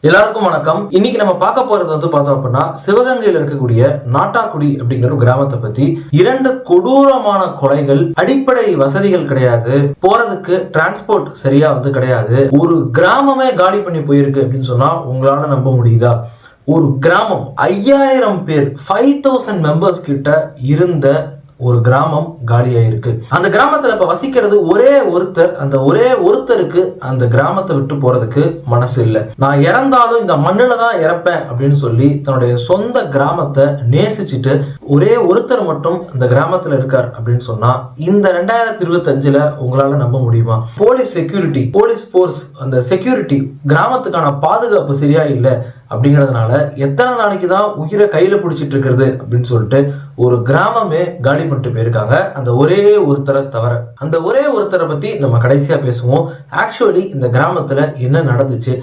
எல்லாருக்கும் வணக்கம். இன்னைக்கு நம்ம பார்க்க போறது பார்த்தோம் அப்படின்னா சிவகங்கையில் இருக்கக்கூடிய நாட்டாக்குடி அப்படிங்கிற ஒரு கிராமத்தை பத்தி. 2 கொடூரமான கொலைகள், அடிப்படை வசதிகள் கிடையாது, போறதுக்கு டிரான்ஸ்போர்ட் சரியா கிடையாது, ஒரு கிராமமே காலி பண்ணி போயிருக்கு அப்படின்னு சொன்னா உங்களால நம்ப முடியுதா? ஒரு கிராமம் 5000 பேர் 5000 மெம்பர்ஸ் கிட்ட இருந்த ஒரு கிராமம் காலியாயிருக்கு. அந்த கிராமத்துல இப்ப வசிக்கிறது ஒரே ஒருத்தர். அந்த ஒரே ஒருத்தருக்கு அந்த கிராமத்தை விட்டு போறதுக்கு மனசு இல்லை. நான் இறந்தாலும் இந்த மண்ணுல தான் இறப்பேன் அப்படின்னு சொல்லி தன்னுடைய சொந்த கிராமத்தை நேசிச்சுட்டு ஒரே ஒருத்தர் மட்டும் இந்த கிராமத்துல இருக்கார் அப்படின்னு சொன்னா இந்த 2025ல உங்களால நம்ப முடியுமா? போலீஸ் செக்யூரிட்டி, போலீஸ் போர்ஸ், அந்த செக்யூரிட்டி, கிராமத்துக்கான பாதுகாப்பு சரியா இல்லை அப்படிங்கிறதுனால எத்தனை நாளைக்கு தான் உயிரை கையில பிடிச்சிட்டு இருக்கிறது அப்படின்னு சொல்லிட்டு ஒரு கிராமமே காலி பண்ணிட்டு போயிருக்காங்க, அந்த ஒரே ஒருத்தரை தவிர. அந்த ஒரே ஒருத்தரை பத்தி நம்ம கடைசியா பேசுவோம். ஆக்சுவலி இந்த கிராமத்துல என்ன நடந்துச்சு,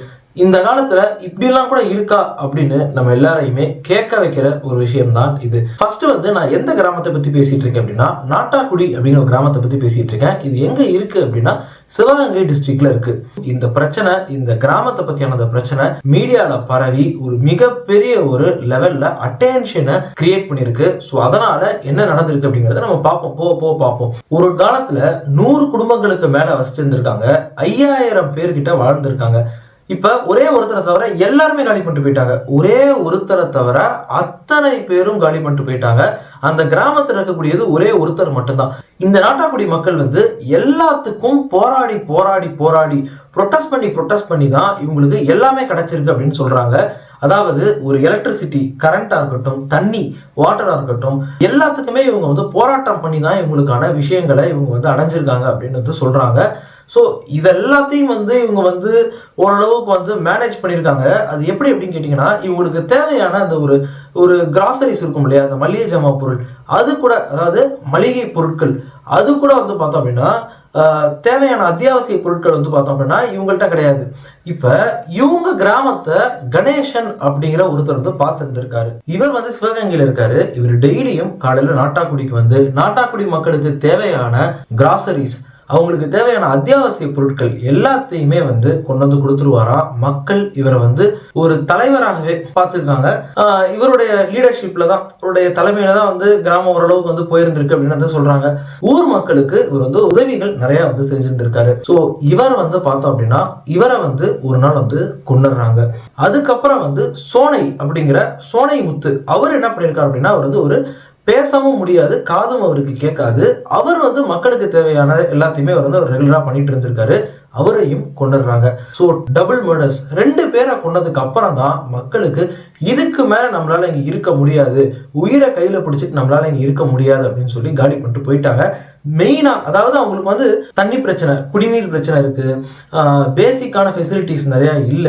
இந்த காலத்துல இப்படி எல்லாம் கூட இருக்கா அப்படின்னு நம்ம எல்லாரையுமே கேட்க வைக்கிற ஒரு விஷயம் தான் இது. ஃபர்ஸ்ட் நான் எந்த கிராமத்தை பத்தி பேசிட்டு இருக்கேன் அப்படின்னா நாட்டாக்குடி அப்படிங்கிற ஒரு கிராமத்தை பத்தி பேசிட்டு இருக்கேன். இது எங்க இருக்கு அப்படின்னா சிவகங்கை டிஸ்ட்ரிக்ட்ல இருக்கு. இந்த பிரச்சனை, இந்த கிராமத்தை பத்தியான பிரச்சனை மீடியால பரவி ஒரு மிகப்பெரிய ஒரு லெவல்ல அட்டென்ஷனை கிரியேட் பண்ணிருக்கு. சோ அதனால என்ன நடந்திருக்கு அப்படிங்கறத நம்ம பார்ப்போம். ஒரு காலத்துல 100 குடும்பங்களுக்கு மேல வசிச்சிருந்திருக்காங்க, 5000 பேர்கிட்ட வாழ்ந்திருக்காங்க. இப்ப ஒரே ஒருத்தரை தவிர எல்லாருமே காலி பண்ணிட்டு போயிட்டாங்க. ஒரே ஒருத்தரை தவிர அத்தனை பேரும் காலி பண்ணிட்டு போயிட்டாங்க. அந்த கிராமத்தில் இருக்கக்கூடியது ஒரே ஒருத்தர் மட்டும்தான். இந்த நாட்டாக்குடி மக்கள் எல்லாத்துக்கும் போராடி போராடி போராடி ப்ரொட்டஸ்ட் பண்ணி தான் இவங்களுக்கு எல்லாமே கிடைச்சிருக்கு அப்படின்னு சொல்றாங்க. அதாவது ஒரு எலக்ட்ரிசிட்டி, கரண்டா இருக்கட்டும், தண்ணி, வாட்டரா இருக்கட்டும், எல்லாத்துக்குமே இவங்க போராட்டம் பண்ணி தான் இவங்களுக்கான விஷயங்களை இவங்க அடைஞ்சிருக்காங்க அப்படின்னு சொல்றாங்க. ஸோ இது எல்லாத்தையும் இவங்க ஓரளவுக்கு மேனேஜ் பண்ணியிருக்காங்க. அது எப்படி அப்படின்னு கேட்டிங்கன்னா, இவங்களுக்கு தேவையான அந்த ஒரு கிராசரிஸ் இருக்கும் இல்லையா, அந்த மளிகை ஜாமா பொருள், அது கூட, அதாவது மளிகை பொருட்கள், அது கூட பார்த்தோம் அப்படின்னா தேவையான அத்தியாவசிய பொருட்கள் பார்த்தோம் அப்படின்னா இவங்கள்ட்ட கிடையாது. இப்ப இவங்க கிராமத்தை கணேசன் அப்படிங்கிற ஒருத்தர் பார்த்துருந்திருக்காரு. இவர் சிவகங்கையில இருக்காரு. இவர் டெய்லியும் காலையில நாட்டாக்குடிக்கு நாட்டாக்குடி மக்களுக்கு தேவையான கிராசரிஸ், அவங்களுக்கு தேவையான அத்தியாவசிய பொருட்கள் எல்லாத்தையுமே கொண்டு கொடுத்துருவாராம். மக்கள் இவரை ஒரு தலைவராகவே பார்த்திருக்காங்க. இவருடைய லீடர்ஷிப்ல தான், இவருடைய தலைமையில தான் கிராமம் ஓரளவுக்கு போயிருந்திருக்கு அப்படின்னு சொல்றாங்க. ஊர் மக்களுக்கு இவர் உதவிகள் நிறைய செஞ்சிருந்திருக்காரு. சோ இவர் பார்த்தோம் அப்படின்னா இவரை ஒரு நாள் கொண்டுறாங்க. அதுக்கப்புறம் சோனை அப்படிங்கிற சோனை முத்து, அவர் என்ன பண்ணிருக்காரு அப்படின்னா, அவர் ஒரு பேசவும் முடியாது, காதும் அவருக்கு கேட்காது. அவர் மக்களுக்கு தேவையான எல்லாத்தையுமே அவர் ரெகுலரா பண்ணிட்டு இருந்திருக்காரு. அவரையும் கொண்டுறாங்க. சோ டபுள் மர்டர்ஸ், 2 பேரை கொண்டதுக்கு அப்புறம் தான் மக்களுக்கு இதுக்கு மேல நம்மளால இங்க இருக்க முடியாது, உயிரை கையில பிடிச்சிட்டு நம்மளால இங்க இருக்க முடியாது அப்படின்னு சொல்லி காலி பண்ணிட்டு போயிட்டாங்க. மெயினா அதாவது அவங்களுக்கு தண்ணி பிரச்சனை, குடிநீர் பிரச்சனை இருக்கு, பேசிக்கான ஃபெசிலிட்டிஸ் நிறைய இல்ல,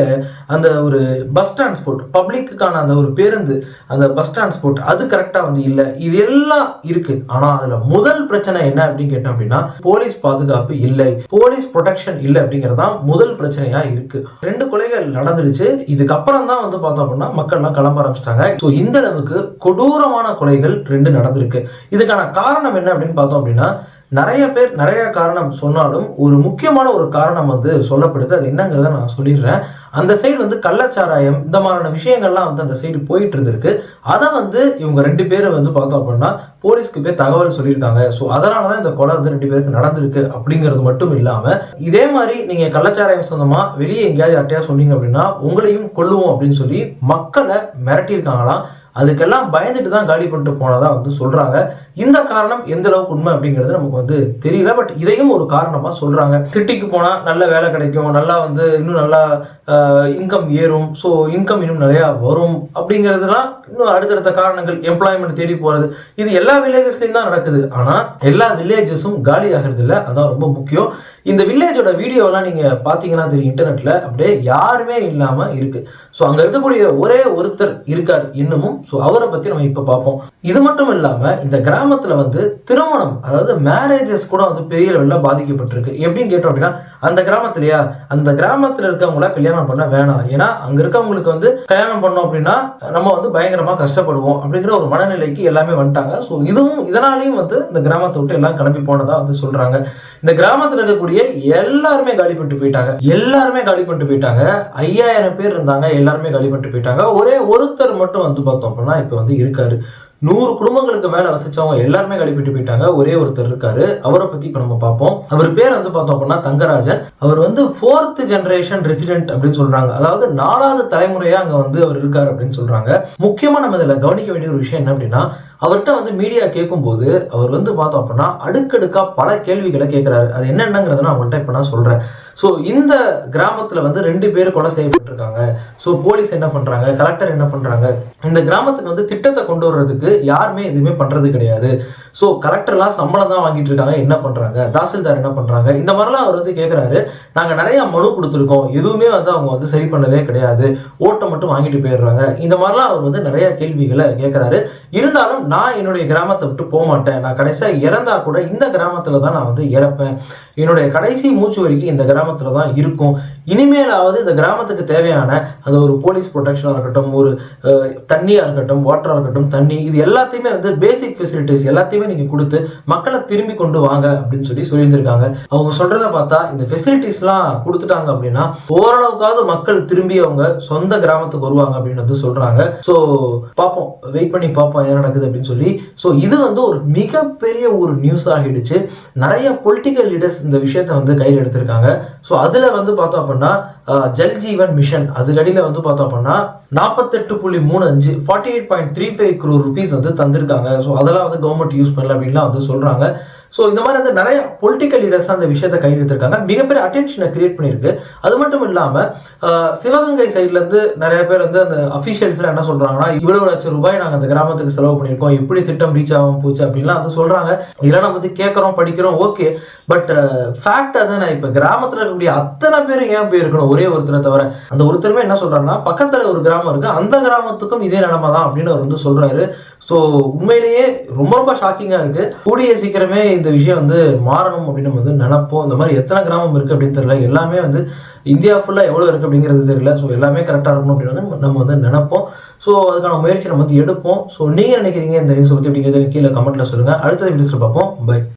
அந்த ஒரு பஸ் டிரான்ஸ்போர்ட், பப்ளிக்குக்கான அந்த ஒரு பேருந்து, அந்த பஸ் டிரான்ஸ்போர்ட் அது கரெக்டா இல்ல. இது எல்லாம் இருக்கு. ஆனா அதுல முதல் பிரச்சனை என்ன அப்படின்னு கேட்டோம் அப்படின்னா போலீஸ் பாதுகாப்பு இல்லை, போலீஸ் ப்ரொடெக்ஷன் இல்லை அப்படிங்கறதான் முதல் பிரச்சனையா இருக்கு. 2 கொலைகள் நடந்துருச்சு. இதுக்கப்புறம் தான் பார்த்தோம் அப்படின்னா மக்கள் எல்லாம் கிளம்ப ஆரம்பிச்சிட்டாங்க. சோ இந்த அளவுக்கு கொடூரமான கொலைகள் 2 நடந்திருக்கு. இதுக்கான காரணம் என்ன அப்படின்னு பார்த்தோம் அப்படின்னா நிறைய பேர் நிறைய காரணம் சொன்னாலும் ஒரு முக்கியமான ஒரு காரணம் சொல்லப்படுது. அது என்னங்கிறத நான் சொல்லிடுறேன். அந்த சைடு கள்ளச்சாராயம், இந்த மாதிரியான விஷயங்கள்லாம் அந்த சைடு போயிட்டு இருந்திருக்கு. அதை இவங்க 2 பேரும் பார்த்தோம் அப்படின்னா போலீஸ்க்கு போய் தகவல் சொல்லியிருக்காங்க. ஸோ அதனாலதான் இந்த கொலை 2 பேருக்கு நடந்திருக்கு அப்படிங்கிறது மட்டும் இல்லாம, இதே மாதிரி நீங்க கள்ளச்சாராயம் சொந்தமா வெளியே எங்கேயாவது யார்ட்டையா சொன்னீங்க அப்படின்னா உங்களையும் கொல்லுவோம் அப்படின்னு சொல்லி மக்களை மிரட்டியிருக்காங்களாம். அதுக்கெல்லாம் பயந்துட்டு தான் காலி பண்ணிட்டு போனதா சொல்றாங்க. இந்த காரணம் எந்த அளவுக்கு உண்மை அப்படிங்கிறது நமக்கு தெரியல. பட் இதையும் ஒரு காரணமா சொல்றாங்க. சிட்டிக்கு போனா நல்ல வேலை கிடைக்கும், நல்லா இன்னும் நல்லா இன்கம் ஏறும், ஸோ இன்கம் இன்னும் நிறைய வரும் அப்படிங்கிறதுலாம் இன்னும் அடுத்தடுத்த காரணங்கள், எம்ப்ளாய்மெண்ட் தேடி போறது, இது எல்லா வில்லேஜஸ்லயும் தான் நடக்குது. ஆனா எல்லா வில்லேஜஸும் காலி ஆகிறது இல்லை, அதான் ரொம்ப முக்கியம். இந்த வில்லேஜோட வீடியோலாம் நீங்க பாத்தீங்கன்னா தெரியும், இன்டர்நெட்ல அப்படியே யாருமே இல்லாம இருக்கு. ஸோ அங்க இருக்கக்கூடிய ஒரே ஒருத்தர் இருக்கார் இன்னமும். ஸோ அவரை பத்தி நம்ம இப்ப பார்ப்போம். இது மட்டும் இல்லாம இந்த கிராமத்துல திருமணம், அதாவது மேரேஜஸ் கூட பெரிய லெவல்ல பாதிக்கப்பட்டிருக்கு. எப்படின்னு கேட்டோம் அப்படின்னா அந்த கிராமத்துல இருக்கவங்கள கல்யாணம் கல்யாணம் பண்ண வேணாம், ஏன்னா அங்க இருக்கவங்களுக்கு வந்து கல்யாணம் பண்ணோம் அப்படின்னா நம்ம வந்து பயங்கரமா கஷ்டப்படுவோம் அப்படிங்கிற ஒரு மனநிலைக்கு எல்லாமே வந்துட்டாங்க. ஸோ இதனாலையும் வந்து இந்த கிராமத்தை விட்டு எல்லாம் கிளம்பி போனதா வந்து சொல்றாங்க. இந்த கிராமத்துல இருக்கக்கூடிய எல்லாருமே காலி பண்ணிட்டு போயிட்டாங்க. 5000 பேர் இருந்தாங்க, எல்லாருமே காலி பண்ணிட்டு போயிட்டாங்க. ஒரே ஒருத்தர் மட்டும் வந்து பார்த்தோம் அப்படின்னா இப்ப வந்து இருக்காரு. 100 குடும்பங்களுக்கு மேல வசிச்சவங்க எல்லாருமே கழிப்பிட்டு போயிட்டாங்க. ஒரே ஒருத்தர் இருக்காரு, அவரை பத்தி இப்ப நம்ம பார்ப்போம். அவர் பேர் வந்து பார்த்தோம் அப்படின்னா தங்கராஜன். அவர் வந்து 4th ஜெனரேஷன் ரெசிடென்ட் அப்படின்னு சொல்றாங்க. அதாவது 4வது தலைமுறையா அங்க வந்து அவர் இருக்காரு அப்படின்னு சொல்றாங்க. முக்கியமா நம்ம இதுல கவனிக்க வேண்டிய ஒரு விஷயம் என்ன அப்படின்னா, அவர்கிட்ட வந்து மீடியா கேட்கும் போது அவர் வந்து பார்த்தோம் அப்படின்னா அடுக்கடுக்கா பல கேள்விகளை கேட்கிறாரு. அது என்னங்கிறத நான் அவங்கள்ட்ட இப்ப நான் சொல்றேன். சோ இந்த கிராமத்துல வந்து 2 பேர் கொலை செய்யப்பட்டிருக்காங்க. சோ போலீஸ் என்ன பண்றாங்க, கலெக்டர் என்ன பண்றாங்க, இந்த கிராமத்துக்கு வந்து திட்டத்தை கொண்டு வர்றதுக்கு யாருமே எதுவுமே பண்றது கிடையாது. சோ கலெக்டர்லாம் சம்பளம் தான் வாங்கிட்டு இருக்காங்க, என்ன பண்றாங்க, தாசில்தார் என்ன பண்றாங்க, இந்த மாதிரிலாம் அவர் வந்து கேட்கிறாரு. நாங்க நிறைய மனு கொடுத்துருக்கோம், எதுவுமே வந்து அவங்க வந்து சரி பண்ணதே கிடையாது, ஓட்டை மட்டும் வாங்கிட்டு போயிடுறாங்க. இந்த மாதிரிலாம் அவர் வந்து நிறைய கேள்விகளை கேட்கிறாரு. இருந்தாலும் நான் என்னுடைய கிராமத்தை விட்டு போக மாட்டேன், நான் கடைசியா இறந்தா கூட இந்த கிராமத்துல தான் நான் வந்து இறப்பேன், என்னுடைய கடைசி மூச்சு வரைக்கும் இந்த கிராமத்துல தான் இருக்கும். இனிமேலாவது இந்த கிராமத்துக்கு தேவையான அந்த ஒரு போலீஸ் ப்ரொடெக்ஷனா இருக்கட்டும், ஒரு தண்ணியா இருக்கட்டும், வாட்டரா இருக்கட்டும், தண்ணி, இது எல்லாத்தையுமே வந்து பேசிக் ஃபெசிலிட்டிஸ் எல்லாத்தையுமே நீங்க கொடுத்து மக்களை திரும்பி கொண்டு வாங்க அப்படின்னு சொல்லியிருந்திருக்காங்க. அவங்க சொல்றத பார்த்தா இந்த ஃபெசிலிட்டிஸ் எல்லாம் கொடுத்துட்டாங்க அப்படின்னா ஓரளவுக்காவது மக்கள் திரும்பி அவங்க சொந்த கிராமத்துக்கு வருவாங்க அப்படின்னு வந்து சொல்றாங்க. சோ பாப்போம், வெயிட் பண்ணி பாப்போம் என்ன நடக்குது அப்படின்னு சொல்லி. சோ இது வந்து ஒரு மிகப்பெரிய ஒரு நியூஸ் ஆகிடுச்சு. நிறைய பொலிட்டிக்கல் லீடர்ஸ் இந்த விஷயத்தை வந்து கையில் எடுத்திருக்காங்க. சோ அதுல வந்து பார்த்தோம் அப்படின்னா ஜல் ஜீவன் மிஷன் அதுக்கடியில வந்து பார்த்தோம் அப்படின்னா 48.35 48.35 crore rupees வந்து தந்திருக்காங்க. ஸோ அதெல்லாம் வந்து கவர்மெண்ட் யூஸ் பண்ணல அப்படின்லாம் வந்து சொல்றாங்க. ஸோ இந்த மாதிரி வந்து நிறைய பொலிட்டிக்கல் லீடர்ஸ் அந்த விஷயத்தை கையில் எடுத்திருக்காங்க. மிகப்பெரிய அட்டென்ஷனை கிரியேட் பண்ணியிருக்கு. அது மட்டும் இல்லாம சிவகங்கை சைட்ல இருந்து நிறைய பேர் வந்து அந்த அபிஷியல்ஸ் என்ன சொல்றாங்கன்னா, இவ்வளவு லட்சம் ரூபாய் நாங்க அந்த கிராமத்துக்கு செலவு பண்ணியிருக்கோம், எப்படி திட்டம் ரீச் ஆகாம போச்சு அப்படின்லாம் வந்து சொல்றாங்க. இதெல்லாம் நம்ம வந்து கேட்கறோம், படிக்கிறோம், ஓகே. பட் ஃபேக்ட் அதானே, இப்ப கிராமத்துல இருக்கக்கூடிய அத்தனை பேரும் ஏன் போயிருக்கணும் ஒரே ஒருத்தரை தவிர? அந்த ஒருத்தருமே என்ன சொல்றாங்கன்னா, பக்கத்துல ஒரு கிராமம் இருக்கு, அந்த கிராமத்துக்கும் இதே நிலைமை தான் அப்படின்னு அவர் வந்து சொல்றாரு. ஸோ உண்மையிலேயே ரொம்ப ரொம்ப ஷாக்கிங்கா இருக்கு. கூடிய சீக்கிரமே இந்த விஷயம் வந்து மாறணும் அப்படின்னு வந்து நினைப்போம். இந்த மாதிரி எத்தனை கிராமம் இருக்கு அப்படின்னு தெரியல, எல்லாமே வந்து இந்தியா ஃபுல்லா எவ்வளவு இருக்கு அப்படிங்கிறது தெரியல. ஸோ எல்லாமே கரெக்டா இருக்கணும் அப்படின்னு நம்ம வந்து நினைப்போம். ஸோ அதுக்கான முயற்சி நம்ம வந்து எடுப்போம். ஸோ நீங்க நினைக்கிறீங்க இந்த நியூஸ் பத்தி அப்படிங்கிறது கீழே கமெண்ட்ல சொல்லுங்க. அடுத்த வீடியோஸ்ல பார்ப்போம். பை.